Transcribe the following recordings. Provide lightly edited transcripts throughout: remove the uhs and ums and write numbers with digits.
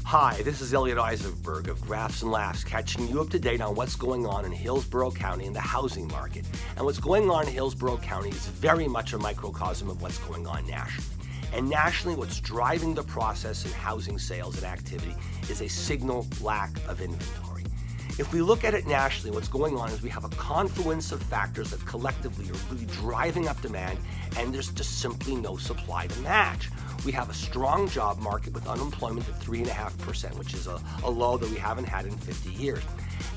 Hi, this is Elliot Eisenberg of Graphs and Laughs, catching you up to date on what's going on in Hillsborough County in the housing market. And what's going on in Hillsborough County is very much a microcosm of what's going on nationally. And nationally, what's driving the process in housing sales and activity is a signal lack of inventory. If we look at it nationally, what's going on is we have a confluence of factors that collectively are really driving up demand, and there's just simply no supply to match. We have a strong job market with unemployment at 3.5%, which is a low that we haven't had in 50 years.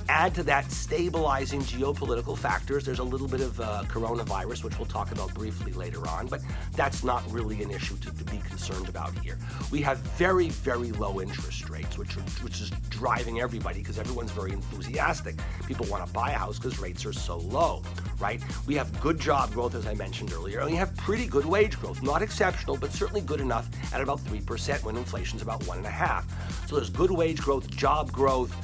Add to that stabilizing geopolitical factors. There's a little bit of coronavirus, which we'll talk about briefly later on, but that's not really an issue to be concerned about here. We have very, very low interest rates, which is driving everybody because everyone's very enthusiastic. People want to buy a house because rates are so low, right? We have good job growth, as I mentioned earlier, and we have pretty good wage growth. Not exceptional, but certainly good enough at about 3% when inflation's about 1.5%. So there's good wage growth, job growth,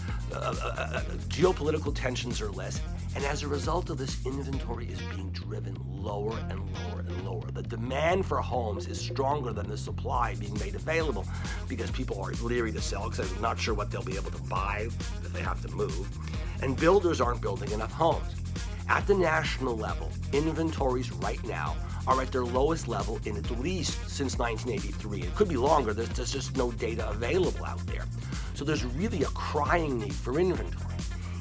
geopolitical tensions are less, and as a result of this, inventory is being driven lower and lower and lower. The demand for homes is stronger than the supply being made available because people are leery to sell because they're not sure what they'll be able to buy if they have to move, and builders aren't building enough homes. At the national level, inventories right now are at their lowest level in at least since 1983. It could be longer, there's just no data available out there. So there's really a crying need for inventory.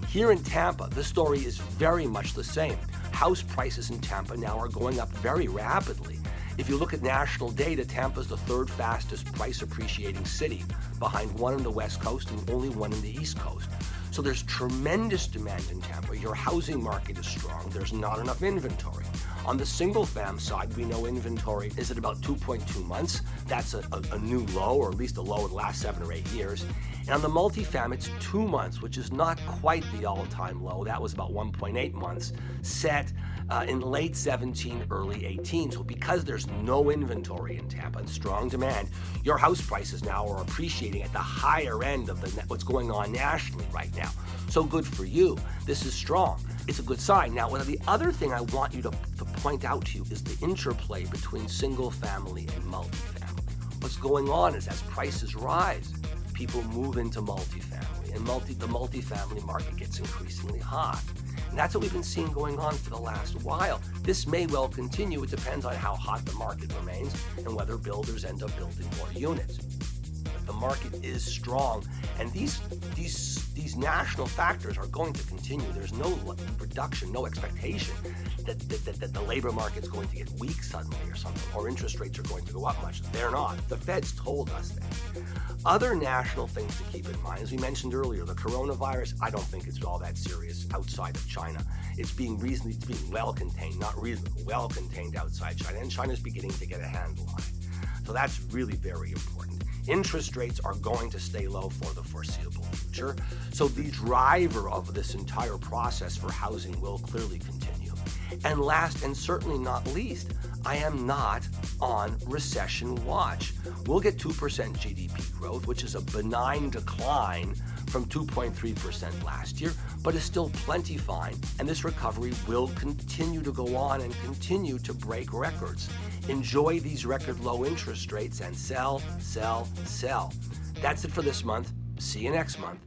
Here in Tampa, the story is very much the same. House prices in Tampa now are going up very rapidly. If you look at national data, Tampa's the third fastest price appreciating city, behind one on the West Coast and only one in the East Coast. So there's tremendous demand in Tampa. Your housing market is strong. There's not enough inventory. On the single fam side, we know inventory is at about 2.2 months. That's a new low, or at least a low in the last 7 or 8 years. And on the multifam, it's 2 months, which is not quite the all-time low. That was about 1.8 months, set in late 17, early 18. So because there's no inventory in Tampa and strong demand, your house prices now are appreciating at the higher end of what's going on nationally right now. So good for you. This is strong. It's a good sign. Now, the other thing I want you to point out to you is the interplay between single family and multifamily. What's going on is as prices rise, people move into multifamily, and the multifamily market gets increasingly hot. And that's what we've been seeing going on for the last while. This may well continue. It depends on how hot the market remains and whether builders end up building more units. The market is strong, and these national factors are going to continue. There's no reduction, no expectation that the labor market's going to get weak suddenly or something, or interest rates are going to go up much. They're not. The Fed's told us that. Other national things to keep in mind, as we mentioned earlier, the coronavirus, I don't think it's all that serious outside of China. It's being well contained, not reasonably, well contained outside China, and China's beginning to get a handle on it. So that's really very important. Interest rates are going to stay low for the foreseeable future. So the driver of this entire process for housing will clearly continue. And last and certainly not least, I am not on recession watch. We'll get 2% GDP growth, which is a benign decline from 2.3% last year, but is still plenty fine. And this recovery will continue to go on and continue to break records. Enjoy these record low interest rates and sell, sell, sell. That's it for this month. See you next month.